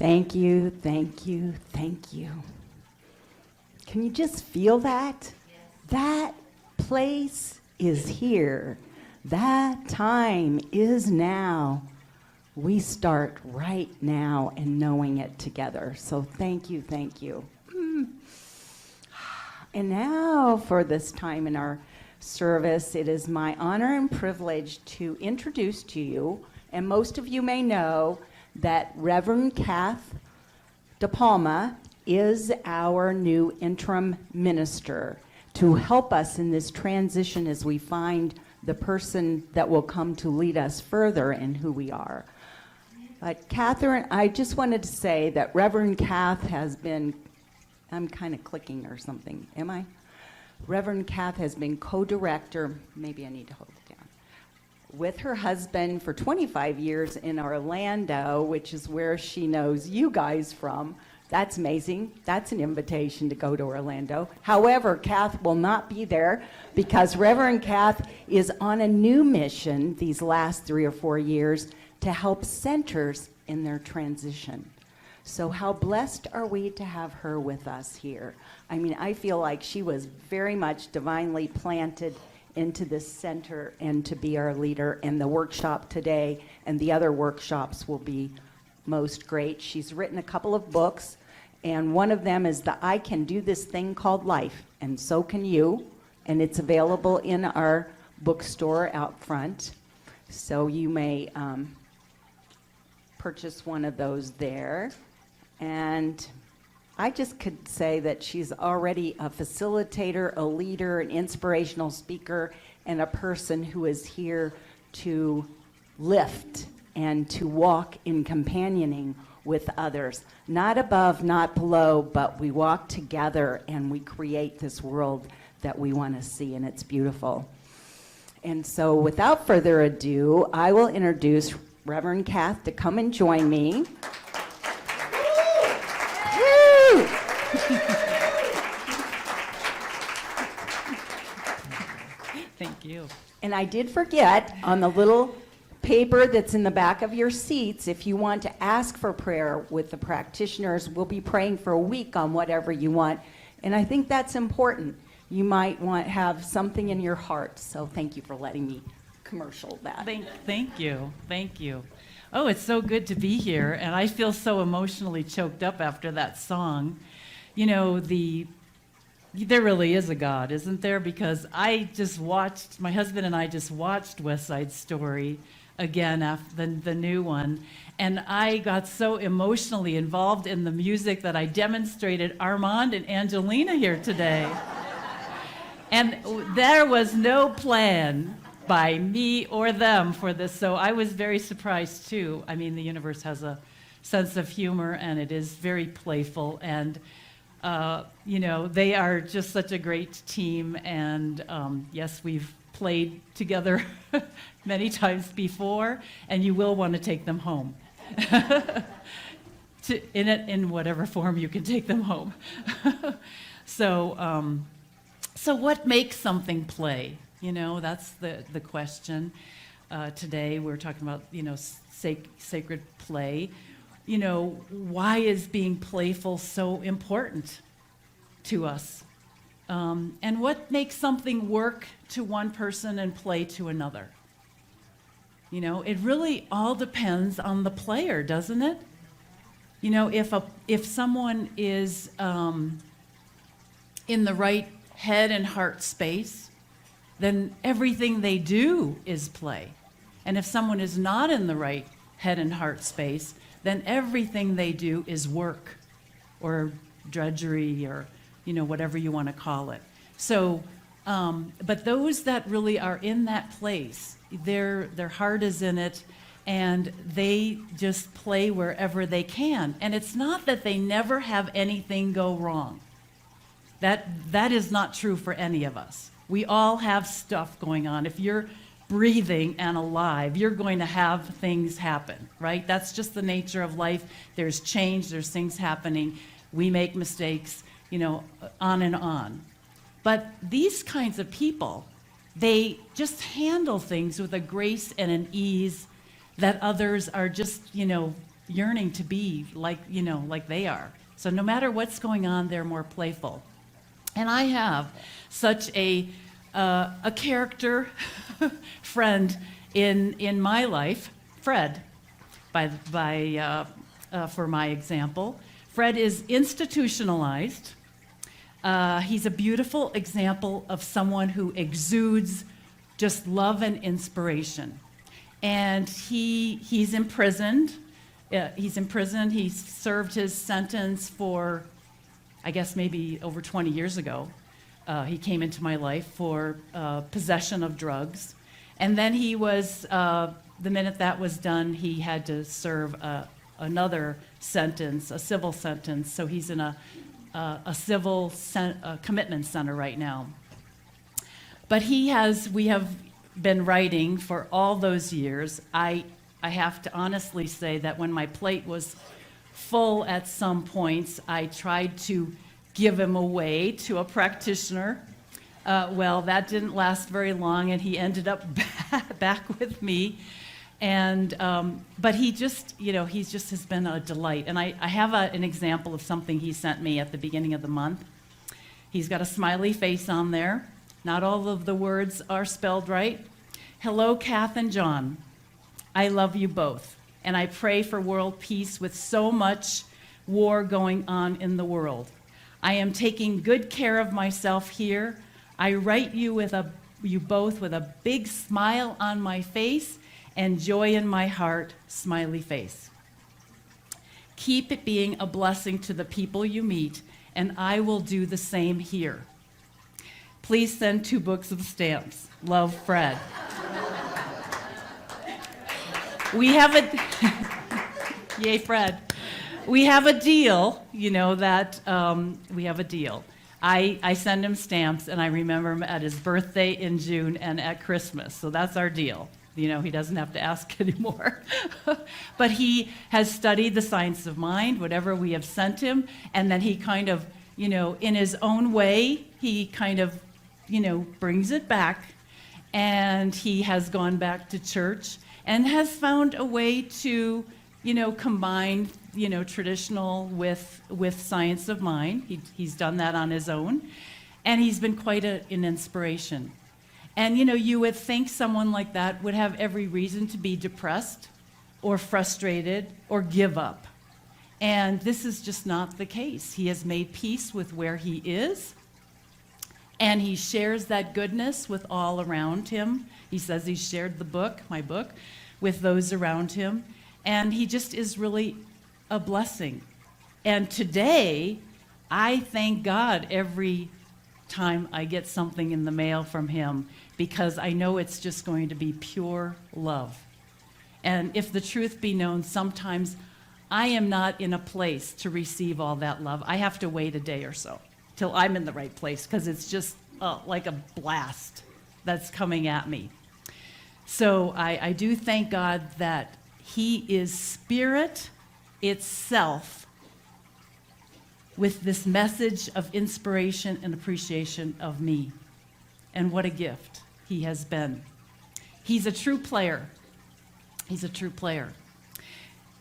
Thank you, thank you, thank you. Can you just feel that? Yes. That place is here. That time is now. We start right now and knowing it together. So thank you, thank you. And now for this time in our service, it is my honor and privilege to introduce to you, and most of you may know that Reverend Cath DePalma is our new interim minister to help us in this transition as we find the person that will come to lead us further in who we are. But Catherine, I just wanted to say that Reverend Cath has been, I'm kind of clicking or something, am I? Reverend Cath has been co-director, maybe I need to hold it down, with her husband for 25 years in Orlando, which is where she knows you guys from. That's amazing. That's an invitation to go to Orlando. However, Cath will not be there because Reverend Cath is on a new mission these last 3 or 4 years to help centers in their transition. So how blessed are we to have her with us here? I mean, I feel like she was very much divinely planted into this center and to be our leader. And the workshop today and the other workshops will be most great. She's written a couple of books, and one of them is the I Can Do This Thing Called Life, and so can you. And it's available in our bookstore out front. So you may purchase one of those there. And I just could say that she's already a facilitator, a leader, an inspirational speaker, and a person who is here to lift and to walk in companioning with others. Not above, not below, but we walk together and we create this world that we want to see, and it's beautiful. And so without further ado, I will introduce Reverend Cath to come and join me. Thank you. And I did forget on the little paper that's in the back of your seats, if you want to ask for prayer with the practitioners, we'll be praying for a week on whatever you want. And I think that's important. You might want to have something in your heart. So thank you for letting me commercial that. Thank you. Thank you. Oh, it's so good to be here. And I feel so emotionally choked up after that song. You know, there really is a God, isn't there? Because my husband and I just watched West Side Story again after the new one, and I got so emotionally involved in the music that I demonstrated Armand and Angelina here today. And there was no plan by me or them for this, so I was very surprised too. I mean, the universe has a sense of humor, and it is very playful, and you know, they are just such a great team, and yes, we've played together many times before, and you will want to take them home. In whatever form you can take them home. So what makes something play? You know, that's the question. Today we're talking about, you know, sacred play. You know, why is being playful so important to us? And what makes something work to one person and play to another? You know, it really all depends on the player, doesn't it? You know, if someone is in the right head and heart space, then everything they do is play. And if someone is not in the right head and heart space, then everything they do is work or drudgery or, you know, whatever you want to call it. So, but those that really are in that place, their heart is in it, and they just play wherever they can. And it's not that they never have anything go wrong. That is not true for any of us. We all have stuff going on. If you're breathing and alive, you're going to have things happen, right? That's just the nature of life. There's change, there's things happening. We make mistakes, you know, on and on. But these kinds of people, they just handle things with a grace and an ease that others are just, you know, yearning to be like, like they are. So no matter what's going on, they're more playful. And I have such a character friend in my life, Fred, for my example. Fred is institutionalized. He's a beautiful example of someone who exudes just love and inspiration. And he's imprisoned. He's in prison. He served his sentence for, I guess, maybe over 20 years ago. He came into my life for possession of drugs. And then he was, the minute that was done, he had to serve another sentence, a civil sentence. So he's in a civil commitment center right now. But we have been writing for all those years. I have to honestly say that when my plate was full at some points, I tried to give him away to a practitioner. Well, that didn't last very long, and he ended up back with me. And but he just has been a delight. And I have an example of something he sent me at the beginning of the month. He's got a smiley face on there. Not all of the words are spelled right. Hello, Cath and John. I love you both, and I pray for world peace with so much war going on in the world. I am taking good care of myself here. I write you you both with a big smile on my face and joy in my heart, smiley face. Keep it being a blessing to the people you meet, and I will do the same here. Please send 2 books of stamps. Love, Fred. We have yay, Fred. We have a deal, that we have a deal. I send him stamps, and I remember him at his birthday in June and at Christmas. So that's our deal. He doesn't have to ask anymore. But he has studied the science of mind, whatever we have sent him, and then he kind of, in his own way, he kind of, brings it back, and he has gone back to church and has found a way to, combine, traditional with science of mind. He's done that on his own, and he's been quite an inspiration. And, you would think someone like that would have every reason to be depressed or frustrated or give up. And this is just not the case. He has made peace with where he is, and he shares that goodness with all around him. He says he shared my book, with those around him. And he just is really a blessing. And today, I thank God every time I get something in the mail from him, because I know it's just going to be pure love. And if the truth be known, sometimes I am not in a place to receive all that love. I have to wait a day or so till I'm in the right place, because it's just like a blast that's coming at me. So I do thank God that he is spirit itself with this message of inspiration and appreciation of me. And what a gift he has been. He's a true player. He's a true player.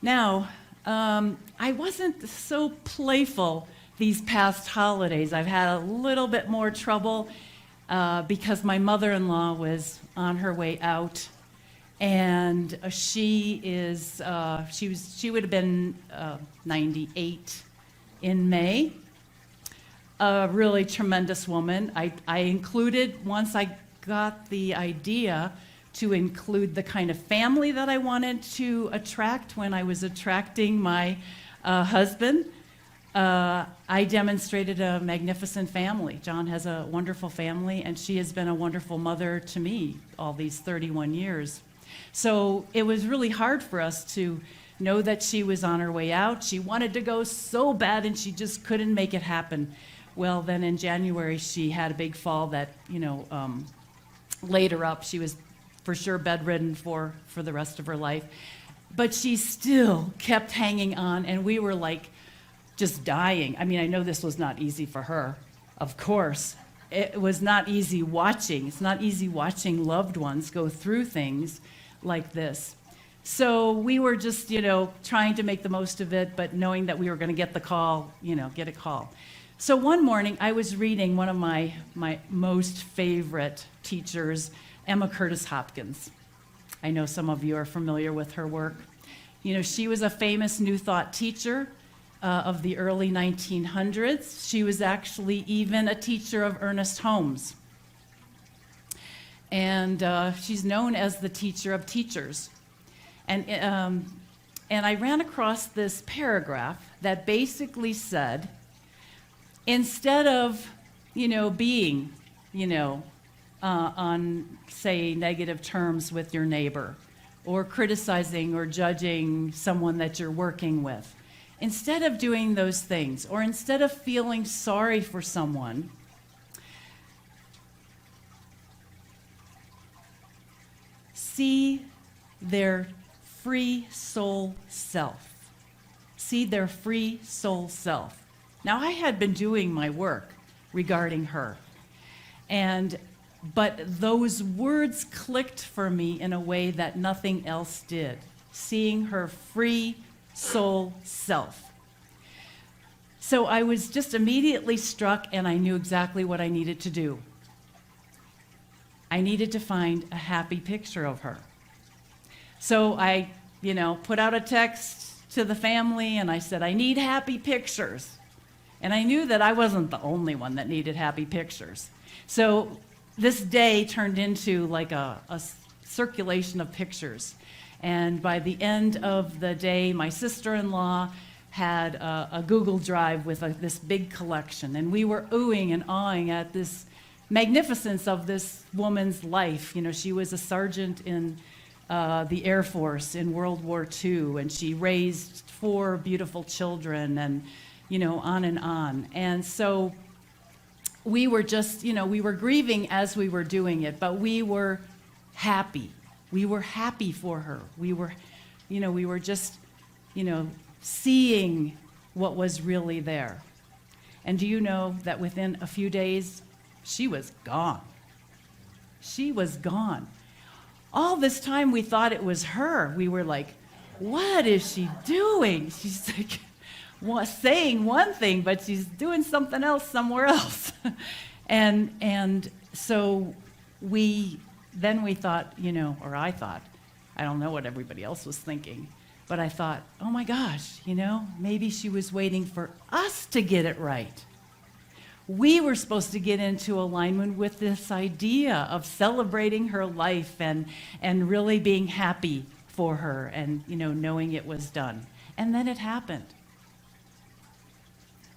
Now, I wasn't so playful these past holidays. I've had a little bit more trouble because my mother-in-law was on her way out, and she would have been 98 in May. A really tremendous woman. I included, once I got the idea to include the kind of family that I wanted to attract when I was attracting my husband, I demonstrated a magnificent family. John has a wonderful family, and she has been a wonderful mother to me all these 31 years. So it was really hard for us to know that she was on her way out. She wanted to go so bad, and she just couldn't make it happen. Well, then in January, she had a big fall that, laid her up. She was for sure bedridden for the rest of her life. But she still kept hanging on, and we were like just dying. I mean, I know this was not easy for her, of course. It was not easy watching. It's not easy watching loved ones go through things like this. So we were just, trying to make the most of it, but knowing that we were going to get the call, get a call. So one morning I was reading one of my most favorite teachers, Emma Curtis Hopkins. I know some of you are familiar with her work. She was a famous New Thought teacher of the early 1900s. She was actually even a teacher of Ernest Holmes. And she's known as the teacher of teachers. And I ran across this paragraph that basically said, instead of, being, on, say, negative terms with your neighbor, or criticizing or judging someone that you're working with, instead of doing those things, or instead of feeling sorry for someone, see their free soul self. See their free soul self. Now, I had been doing my work regarding her, but those words clicked for me in a way that nothing else did. Seeing her free soul self. So I was just immediately struck, and I knew exactly what I needed to do. I needed to find a happy picture of her. So I, put out a text to the family, and I said, I need happy pictures. And I knew that I wasn't the only one that needed happy pictures. So this day turned into like a circulation of pictures. And by the end of the day, my sister-in-law had a Google Drive with this big collection. And we were oohing and awing at this magnificence of this woman's life. She was a sergeant in the Air Force in World War II, and she raised 4 beautiful children, and on and on. And so we were just, we were grieving as we were doing it, but we were happy. We were happy for her. We were just, seeing what was really there. And do you know that within a few days, she was gone. She was gone. All this time we thought it was her. We were like, what is she doing? She's like, saying one thing, but she's doing something else somewhere else. and so we thought, or I thought, I don't know what everybody else was thinking, but I thought, oh my gosh, maybe she was waiting for us to get it right. We were supposed to get into alignment with this idea of celebrating her life and really being happy for her and, knowing it was done. And then it happened.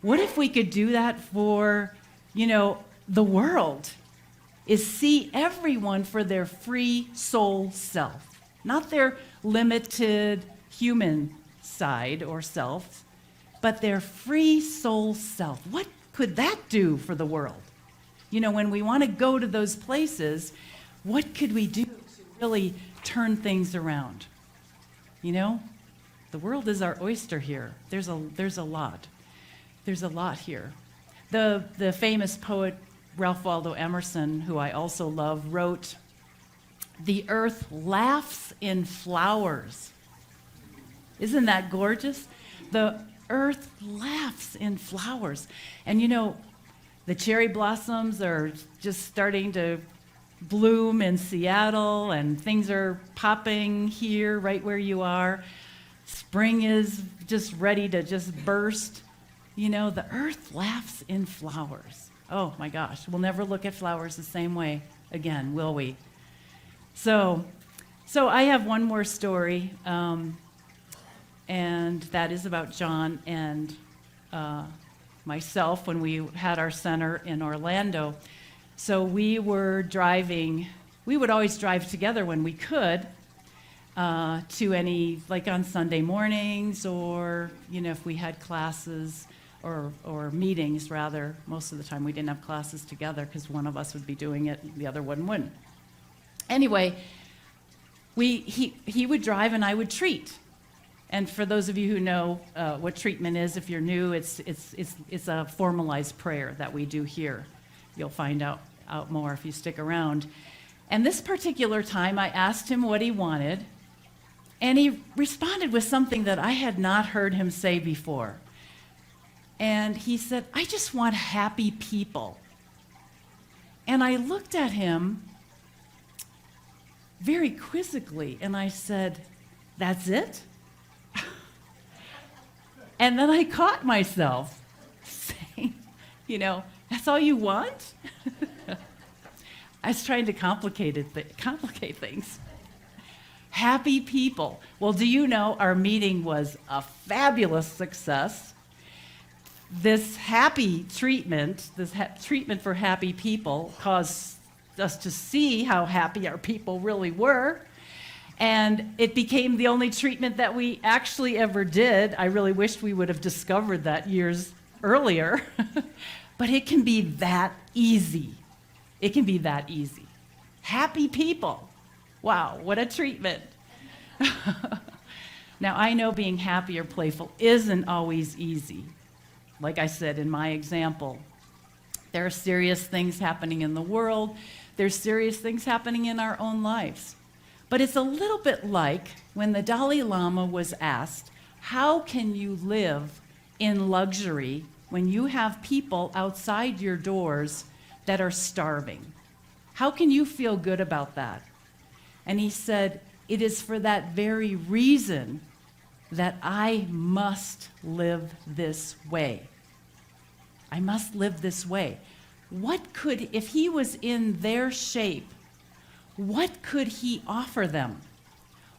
What if we could do that for, the world? Is see everyone for their free soul self, not their limited human side or self, but their free soul self. What could that do for the world? When we want to go to those places, what could we do to really turn things around? The world is our oyster here. There's a lot. There's a lot here. The famous poet Ralph Waldo Emerson, who I also love, wrote, "The earth laughs in flowers." Isn't that gorgeous? The earth laughs in flowers. And the cherry blossoms are just starting to bloom in Seattle, and things are popping here right where you are. Spring is just ready to just burst. The earth laughs in flowers. Oh my gosh, we'll never look at flowers the same way again, will we? So I have one more story, and that is about John and myself when we had our center in Orlando. So we were driving. We would always drive together when we could to any, like on Sunday mornings, or if we had classes or meetings rather. Most of the time we didn't have classes together because one of us would be doing it and the other one wouldn't. Anyway, he would drive and I would treat. And for those of you who know what treatment is, if you're new, it's a formalized prayer that we do here. You'll find out more if you stick around. And this particular time, I asked him what he wanted, And he responded with something that I had not heard him say before. And he said, I just want happy people. And I looked at him very quizzically, and I said, that's it? And then I caught myself saying, that's all you want? I was trying to complicate things. Happy people. Well, do you know our meeting was a fabulous success? This happy treatment, treatment for happy people, caused us to see how happy our people really were. And it became the only treatment that we actually ever did. I really wished we would have discovered that years earlier. But it can be that easy. It can be that easy. Happy people. Wow, what a treatment. Now, I know being happy or playful isn't always easy. Like I said in my example, there are serious things happening in the world. There's serious things happening in our own lives. But it's a little bit like when the Dalai Lama was asked, how can you live in luxury when you have people outside your doors that are starving? How can you feel good about that? And he said, it is for that very reason that I must live this way. I must live this way. If he was in their shape, what could he offer them?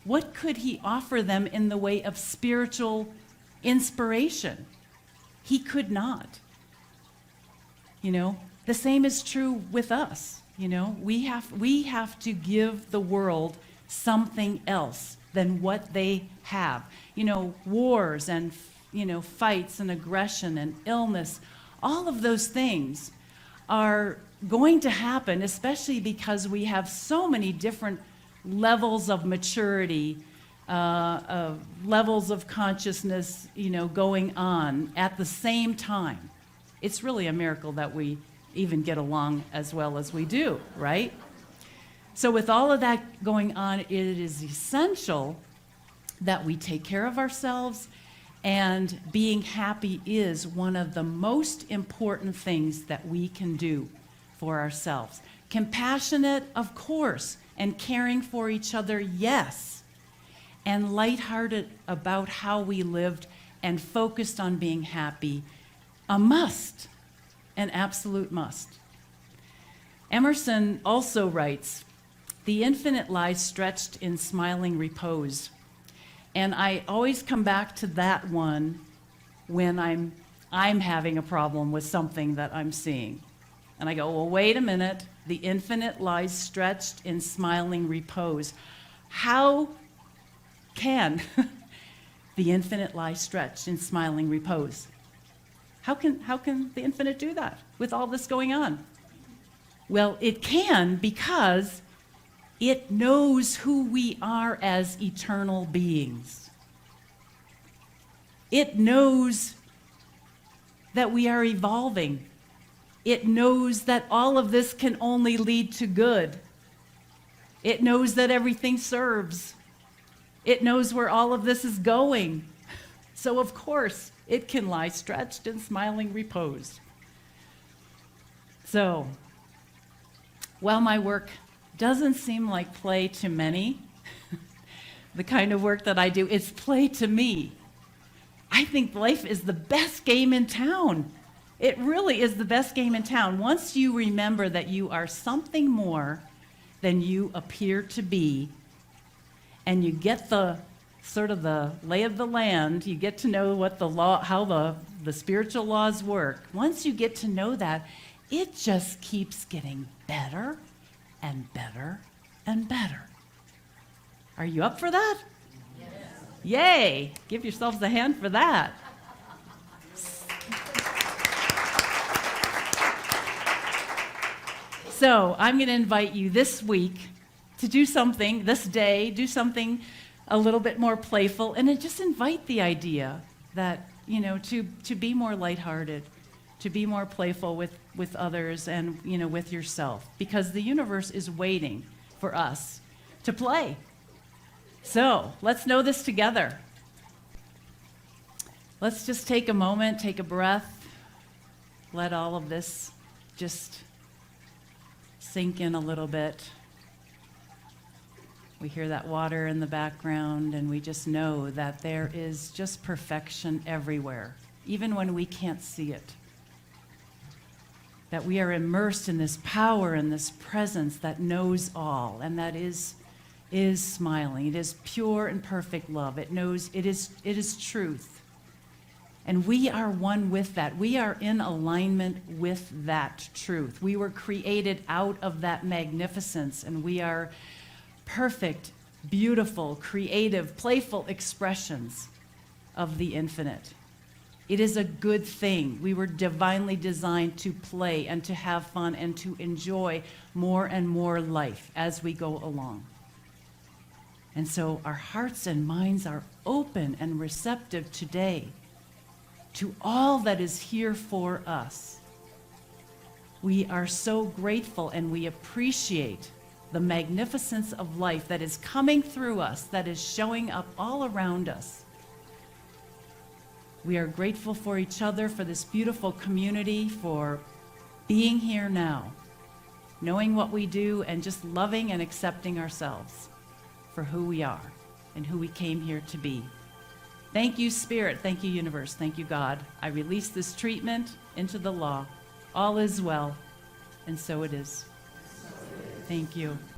What could he offer them in the way of spiritual inspiration? He could not. The same is true with us. We have to give the world something else than what they have. Wars and fights and aggression and illness, all of those things are going to happen, especially because we have so many different levels of maturity, levels of consciousness, going on at the same time. It's really a miracle that we even get along as well as we do, right? So with all of that going on, it is essential that we take care of ourselves, and being happy is one of the most important things that we can do for ourselves. Compassionate, of course, and caring for each other, yes, and lighthearted about how we lived and focused on being happy, a must, an absolute must. Emerson also writes, the infinite lies stretched in smiling repose. And I always come back to that one when I'm having a problem with something that I'm seeing. And I go, well, wait a minute. The infinite lies stretched in smiling repose. How can the infinite lie stretched in smiling repose? How can the infinite do that with all this going on? Well, it can because it knows who we are as eternal beings. It knows that we are evolving. It knows that all of this can only lead to good. It knows that everything serves. It knows where all of this is going. So, of course, it can lie stretched in smiling repose. So, while my work doesn't seem like play to many, the kind of work that I do, it's play to me. I think life is the best game in town. It really is the best game in town. Once you remember that you are something more than you appear to be, and you get the sort of the lay of the land, you get to know what how the spiritual laws work. Once you get to know that, it just keeps getting better and better and better. Are you up for that? Yes. Yay! Give yourselves a hand for that. So I'm going to invite you this week to do something, this day, do something a little bit more playful, and just invite the idea that, to be more lighthearted, to be more playful with others and, with yourself, because the universe is waiting for us to play. So let's know this together. Let's just take a moment, take a breath, let all of this just sink in a little bit. We hear that water in the background, and we just know that there is just perfection everywhere, even when we can't see it. That we are immersed in this power and this presence that knows all, and that is smiling. It is pure and perfect love. It knows it is truth. And we are one with that. We are in alignment with that truth. We were created out of that magnificence, and we are perfect, beautiful, creative, playful expressions of the infinite. It is a good thing. We were divinely designed to play and to have fun and to enjoy more and more life as we go along. And so our hearts and minds are open and receptive today to all that is here for us. We are so grateful, and we appreciate the magnificence of life that is coming through us, that is showing up all around us. We are grateful for each other, for this beautiful community, for being here now, knowing what we do, and just loving and accepting ourselves for who we are and who we came here to be. Thank you, Spirit. Thank you, Universe. Thank you, God. I release this treatment into the law. All is well, and so it is. Thank you.